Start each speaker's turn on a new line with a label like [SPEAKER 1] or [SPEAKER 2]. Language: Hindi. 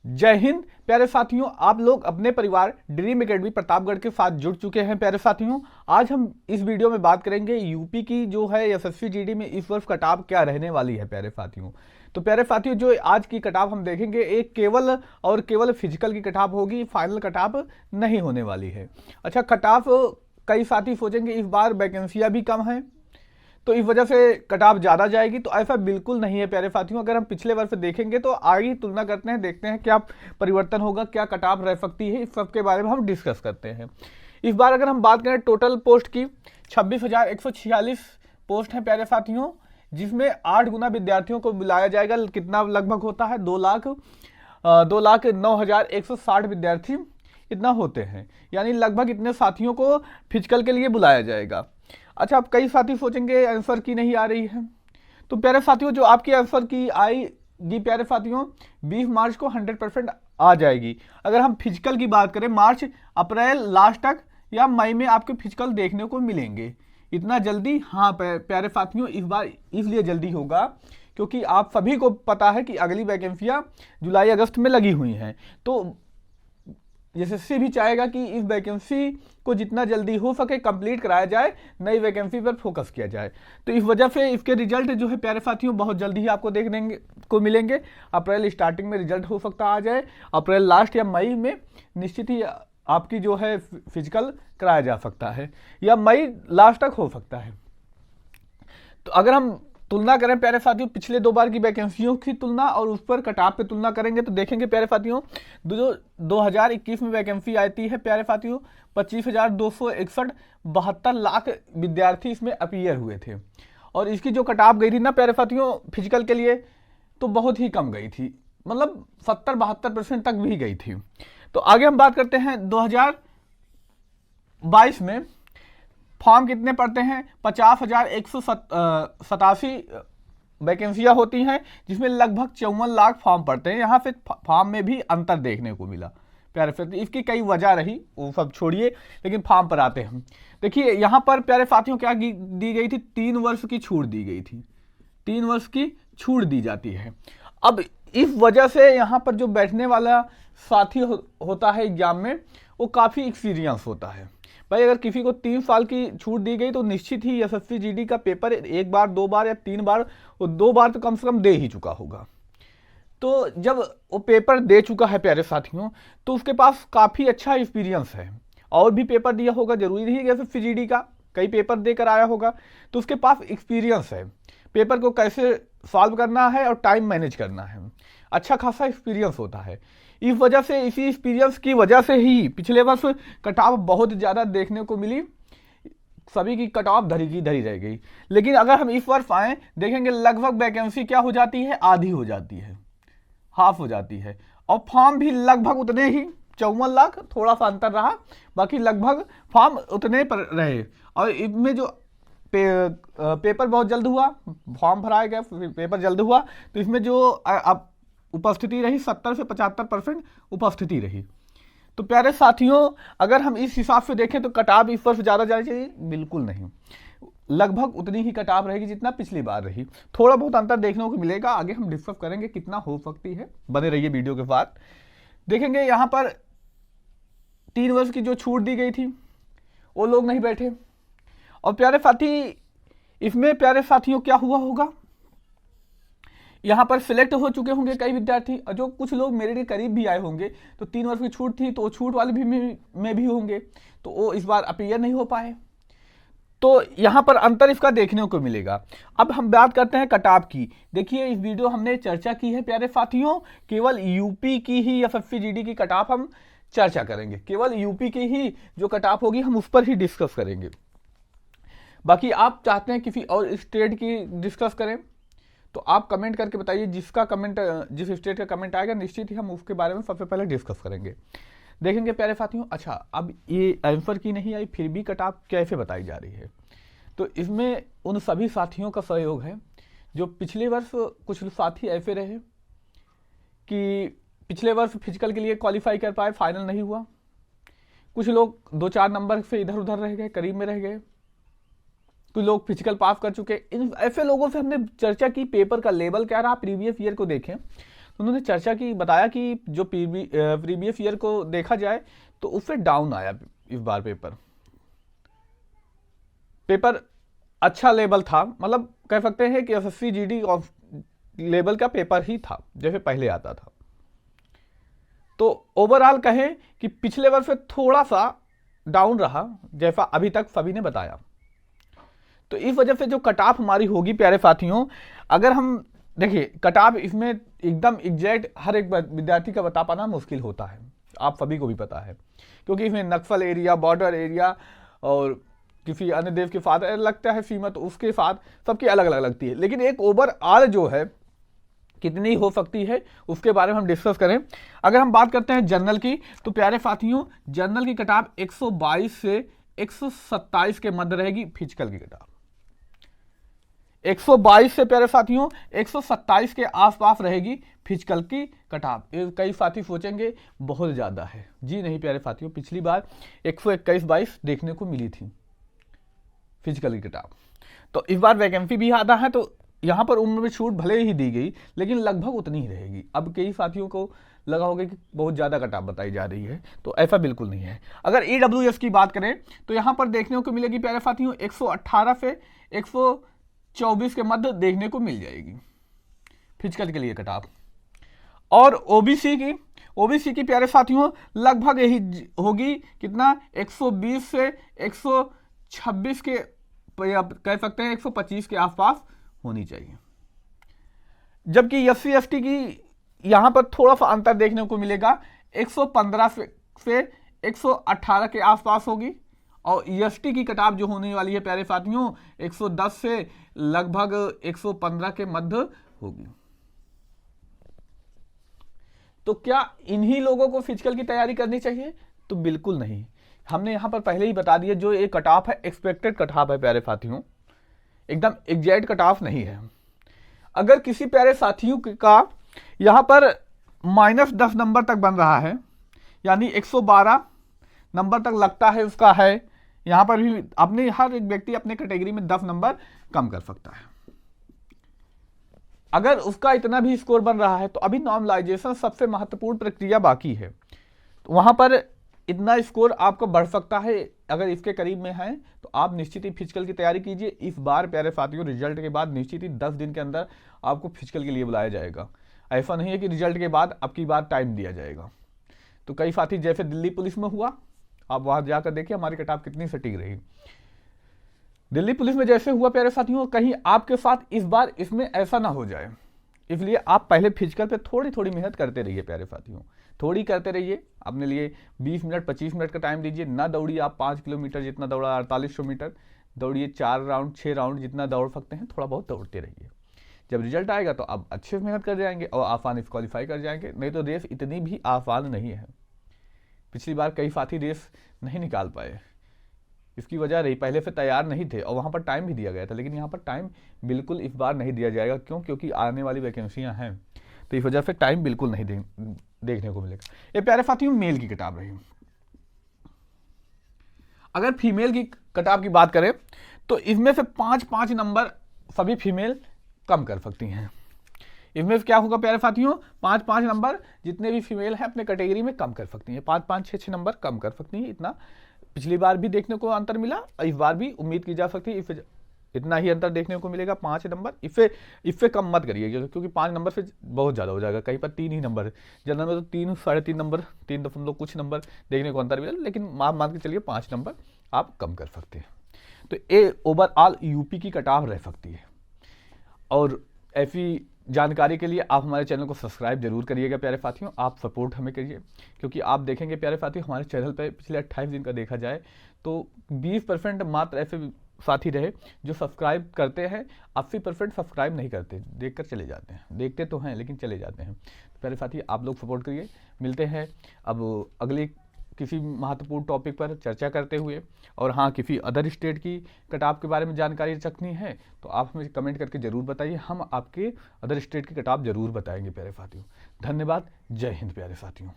[SPEAKER 1] जय हिंद प्यारे साथियों, आप लोग अपने परिवार ड्रीम एकेडमी प्रतापगढ़ के साथ जुड़ चुके हैं। प्यारे साथियों, आज हम इस वीडियो में बात करेंगे यूपी की जो है एसएससी जीडी में इस वर्ष कटाव क्या रहने वाली है। प्यारे साथियों, तो प्यारे साथियों, जो आज की कटाव हम देखेंगे एक केवल और केवल फिजिकल की कटाव होगी, फाइनल कटाव नहीं होने वाली है। अच्छा, कटाव कई साथी सोचेंगे इस बार वैकेंसियां भी कम है तो इस वजह से कटाव ज़्यादा जाएगी, तो ऐसा बिल्कुल नहीं है प्यारे साथियों। अगर हम पिछले वर्ष देखेंगे तो आगे तुलना करते हैं, देखते हैं क्या परिवर्तन होगा, क्या कटाव रह सकती है, इस सब के बारे में हम डिस्कस करते हैं। इस बार अगर हम बात करें टोटल पोस्ट की, 26,146 पोस्ट हैं प्यारे साथियों, जिसमें 8 गुना विद्यार्थियों को बुलाया जाएगा। कितना लगभग होता है? 2,09,160 विद्यार्थी इतना होते हैं, यानी लगभग इतने साथियों को फिजिकल के लिए बुलाया जाएगा। अच्छा, अब कई साथी सोचेंगे आंसर की नहीं आ रही है, तो प्यारे साथियों जो आपकी आंसर की आएगी प्यारे साथियों 20 मार्च को 100% आ जाएगी। अगर हम फिजिकल की बात करें, मार्च अप्रैल लास्ट तक या मई में आपके फिजिकल देखने को मिलेंगे। इतना जल्दी? हाँ प्यारे साथियों, इस बार इसलिए जल्दी होगा क्योंकि आप सभी को पता है कि अगली वैकेंसियाँ जुलाई अगस्त में लगी हुई हैं, तो एसएससी भी चाहेगा कि इस वैकेंसी को जितना जल्दी हो सके कंप्लीट कराया जाए, नई वैकेंसी पर फोकस किया जाए। तो इस वजह से इसके रिजल्ट जो है प्यारे साथियों बहुत जल्दी ही आपको देखने को मिलेंगे। अप्रैल स्टार्टिंग में रिजल्ट हो सकता आ जाए, अप्रैल लास्ट या मई में निश्चित ही आपकी जो है फिजिकल कराया जा सकता है, या मई लास्ट तक हो सकता है। तो अगर हम तुलना करें प्यारे साथियों पिछले 2 बार की वैकेंसियों की तुलना और उस पर कटाव पे तुलना करेंगे तो देखेंगे प्यारे साथियों, 2021 में वैकेंसी आई थी है प्यारे साथियों 25,261, 72 लाख विद्यार्थी इसमें अपीयर हुए थे। और इसकी जो कटाव गई थी ना प्यारे साथियों फिजिकल के लिए, तो बहुत ही कम गई थी, मतलब 70-72% तक भी गई थी। तो आगे हम बात करते हैं 2022 में फॉर्म कितने पड़ते हैं? 50,187 वैकेंसियां होती हैं, जिसमें लगभग 54 लाख फॉर्म पड़ते हैं। यहाँ से फॉर्म में भी अंतर देखने को मिला प्यारे साथियों। इसकी कई वजह रही, वो सब छोड़िए, लेकिन फॉर्म पर आते हैं। देखिए यहाँ पर प्यारे साथियों क्या दी गई थी? 3 वर्ष की छूट दी गई थी, 3 वर्ष की छूट दी जाती है। अब इस वजह से यहाँ पर जो बैठने वाला साथी होता है एग्जाम में, वो काफ़ी एक्सपीरियंस होता है। भाई अगर किसी को 3 साल की छूट दी गई तो निश्चित ही एसएससी जीडी का पेपर 1 बार 2 बार या 3 बार, वो 2 बार तो कम से कम दे ही चुका होगा। तो जब वो पेपर दे चुका है प्यारे साथियों, तो उसके पास काफ़ी अच्छा एक्सपीरियंस है, और भी पेपर दिया होगा, जरूरी नहीं है एसएससी जीडी का कई पेपर देकर आया होगा, तो उसके पास एक्सपीरियंस है, पेपर को कैसे सॉल्व करना है और टाइम मैनेज करना है, अच्छा खासा एक्सपीरियंस होता है। इस वजह से, इसी एक्सपीरियंस की वजह से ही पिछले वर्ष कटाव बहुत ज़्यादा देखने को मिली, सभी की कटाव धरी की धरी रह गई। लेकिन अगर हम इस वर्ष आए देखेंगे लगभग वैकेंसी क्या हो जाती है? आधी हो जाती है, हाफ हो जाती है, और फॉर्म भी लगभग उतने ही, 54 लाख, थोड़ा सा अंतर रहा, बाकी लगभग फॉर्म उतने पर रहे। और इनमें जो पेपर बहुत जल्द हुआ, फॉर्म भराया गया, पेपर जल्द हुआ, तो इसमें जो अब उपस्थिति रही 70 से 75% उपस्थिति रही। तो प्यारे साथियों अगर हम इस हिसाब से देखें तो कटाव इस वर्ष ज़्यादा जानी चाहिए? बिल्कुल नहीं, लगभग उतनी ही कटाव रहेगी जितना पिछली बार रही। थोड़ा बहुत अंतर देखने को मिलेगा, आगे हम डिस्कस करेंगे कितना हो सकती है, बने रहिए वीडियो के साथ। देखेंगे यहाँ पर 3 वर्ष की जो छूट दी गई थी वो लोग नहीं बैठे, और प्यारे साथी इसमें प्यारे साथियों क्या हुआ होगा, यहाँ पर सिलेक्ट हो चुके होंगे कई विद्यार्थी, और जो कुछ लोग मेरे के करीब भी आए होंगे, तो 3 वर्ष की छूट थी, तो वो छूट वाले भी में भी होंगे, तो वो इस बार अपीयर नहीं हो पाए। तो यहाँ पर अंतर इसका देखने को मिलेगा। अब हम बात करते हैं कटाव की। देखिए इस वीडियो हमने चर्चा की है प्यारे साथियों, केवल यूपी की ही एसएससी जीडी की कटाव हम चर्चा करेंगे, केवल यूपी की ही जो कटाव होगी हम उस पर ही डिस्कस करेंगे। बाकी आप चाहते हैं किसी और स्टेट की डिस्कस करें तो आप कमेंट करके बताइए, जिसका कमेंट, जिस स्टेट का कमेंट आएगा निश्चित ही हम उसके बारे में सबसे पहले डिस्कस करेंगे। देखेंगे प्यारे साथियों। अच्छा, अब ये आंसर की नहीं आई फिर भी कटाव कैसे बताई जा रही है, तो इसमें उन सभी साथियों का सहयोग है जो पिछले वर्ष, कुछ साथी ऐसे रहे कि पिछले वर्ष फिजिकल के लिए क्वालिफाई कर पाए, फाइनल नहीं हुआ, कुछ लोग 2-4 नंबर से इधर उधर रह गए, करीब में रह गए, कुछ लोग फिजिकल पास कर चुके। इन ऐसे लोगों से हमने चर्चा की पेपर का लेवल क्या रहा, प्रीवियस ईयर को देखें उन्होंने चर्चा की, बताया कि जो प्रीवियस ईयर को देखा जाए तो उससे डाउन आया इस बार पेपर अच्छा लेवल था, मतलब कह सकते हैं कि एसएससी जीडी लेवल का पेपर ही था जैसे पहले आता था। तो ओवरऑल कहें कि पिछले वर्ष से थोड़ा सा डाउन रहा, जैसा अभी तक सभी ने बताया। तो इस वजह से जो कट ऑफ हमारी होगी प्यारे साथियों, अगर हम देखिए कट ऑफ इसमें एकदम एग्जैक्ट हर एक विद्यार्थी का बता पाना मुश्किल होता है, आप सभी को भी पता है, क्योंकि इसमें नक्सल एरिया, बॉर्डर एरिया और किसी अन्य देश के साथ लगता है सीमा, तो उसके साथ सबकी अलग अलग लगती है। लेकिन एक ओवरऑल जो है कितनी हो सकती है उसके बारे में हम डिस्कस करें। अगर हम बात करते हैं जनरल की, तो प्यारे साथियों जनरल की कट ऑफ 122 से 127 के मध्य रहेगी। फिजिकल की कट ऑफ 122 से प्यारे साथियों 127 के आसपास रहेगी फिजिकल की कट ऑफ। कई साथी सोचेंगे बहुत ज्यादा है, जी नहीं प्यारे साथियों, पिछली बार 121-22 देखने को मिली थी फिजिकल की कट ऑफ। तो इस बार वैकेंसी भी ज्यादा है, तो यहां पर उम्र में छूट भले ही दी गई लेकिन लगभग उतनी ही रहेगी। अब कई साथियों को लगा होगा कि बहुत ज्यादा कट ऑफ बताई जा रही है, तो ऐसा बिल्कुल नहीं है। अगर ईडब्ल्यूएस की बात करें तो यहां पर देखने को मिलेगी प्यारे साथियों 118 से 124 के मध्य देखने को मिल जाएगी फिजिकल के लिए कट ऑफ। और ओबीसी की प्यारे साथियों लगभग यही होगी, कितना 120 से 126 के, कह सकते हैं 125 के आसपास होनी चाहिए। जबकि एससी एसटी की यहां पर थोड़ा सा अंतर देखने को मिलेगा, 115 से 118 के आसपास होगी। और ईएसटी की कट ऑफ जो होने वाली है प्यारे साथियों 110 से लगभग 115 के मध्य होगी। तो क्या इन्हीं लोगों को फिजिकल की तैयारी करनी चाहिए? तो बिल्कुल नहीं। हमने यहां पर पहले ही बता दिया, जो ये कट ऑफ है एक्सपेक्टेड कट ऑफ है प्यारे साथियों, एकदम एग्जैक्ट कट ऑफ नहीं है। अगर किसी प्यारे साथियों का यहां पर -10 नंबर तक बन रहा है, यानी 112 नंबर तक लगता है उसका है, यहां पर भी अपने हर एक व्यक्ति अपने कैटेगरी में 10 नंबर कम कर सकता है। अगर उसका इतना भी स्कोर बन रहा है तो अभी नॉर्मलाइजेशन सबसे महत्वपूर्ण प्रक्रिया बाकी है, तो वहां पर इतना स्कोर आपको बढ़ सकता है। अगर इसके करीब में है तो आप निश्चित ही फिजिकल की तैयारी कीजिए। इस बार प्यारे साथियों रिजल्ट के बाद निश्चित ही 10 दिन के अंदर आपको फिजिकल के लिए बुलाया जाएगा। ऐसा नहीं है कि रिजल्ट के बाद आपकी बार टाइम दिया जाएगा। तो कई साथी जैसे दिल्ली पुलिस में हुआ, आप वहां जाकर देखिए हमारी कट ऑफ कितनी सटीक रही। दिल्ली पुलिस में जैसे हुआ प्यारे साथियों, कहीं आपके साथ इस बार इसमें ऐसा ना हो जाए, इसलिए आप पहले फिजिकल पे थोड़ी थोड़ी मेहनत करते रहिए प्यारे साथियों, थोड़ी करते रहिए। अपने लिए 20 मिनट 25 मिनट का टाइम दीजिए। ना दौड़िए आप 5 किलोमीटर जितना दौड़ा, 4800 मीटर दौड़िए, 4 राउंड 6 राउंड जितना दौड़ सकते हैं, थोड़ा बहुत दौड़ते रहिए। जब रिजल्ट आएगा तो आप अच्छे से मेहनत कर जाएंगे और आसान क्वालिफाई कर जाएंगे। नहीं तो रेस इतनी भी आसान नहीं है। पिछली बार कई साथी रेस नहीं निकाल पाए, इसकी वजह रही पहले से तैयार नहीं थे और वहां पर टाइम भी दिया गया था, लेकिन यहाँ पर टाइम बिल्कुल इस बार नहीं दिया जाएगा। क्यों? क्योंकि आने वाली वैकेंसियां हैं, तो इस वजह से टाइम बिल्कुल नहीं देखने को मिलेगा। ये प्यारे साथियों मेल की किताब रही। अगर फीमेल की कटाव की बात करें तो इसमें से 5-5 नंबर सभी फीमेल कम कर सकती हैं। इसमें क्या होगा प्यारे साथियों, 5-5 नंबर जितने भी फीमेल हैं अपने कैटेगरी में कम कर सकती हैं, 5-5 6-6 नंबर कम कर सकती हैं। इतना पिछली बार भी देखने को अंतर मिला, इस बार भी उम्मीद की जा सकती है इतना ही अंतर देखने को मिलेगा, 5 नंबर। इससे कम मत करिएगा, क्योंकि 5 नंबर से बहुत ज़्यादा हो जाएगा। कहीं पर 3 ही नंबर, जनरल में तो 3 3.5 नंबर, 3 कुछ नंबर देखने को अंतर मिला, लेकिन आप मान के चलिए 5 नंबर आप कम कर सकते हैं। तो ये ओवरऑल यूपी की कट ऑफ रह सकती है। और ऐसी जानकारी के लिए आप हमारे चैनल को सब्सक्राइब जरूर करिएगा प्यारे साथियों, आप सपोर्ट हमें करिए, क्योंकि आप देखेंगे प्यारे साथियों हमारे चैनल पर पिछले 28 दिन का देखा जाए तो 20% मात्र ऐसे साथी रहे जो सब्सक्राइब करते हैं, 80% सब्सक्राइब नहीं करते, देखकर चले जाते हैं। देखते तो हैं लेकिन चले जाते हैं। तो प्यारे साथी आप लोग सपोर्ट करिए। मिलते हैं अब अगले किसी महत्वपूर्ण टॉपिक पर चर्चा करते हुए। और हाँ, किसी अदर स्टेट की कट ऑफ के बारे में जानकारी रखनी है तो आप हमें कमेंट करके जरूर बताइए, हम आपके अदर स्टेट की कट ऑफ जरूर बताएंगे प्यारे साथियों। धन्यवाद, जय हिंद प्यारे साथियों।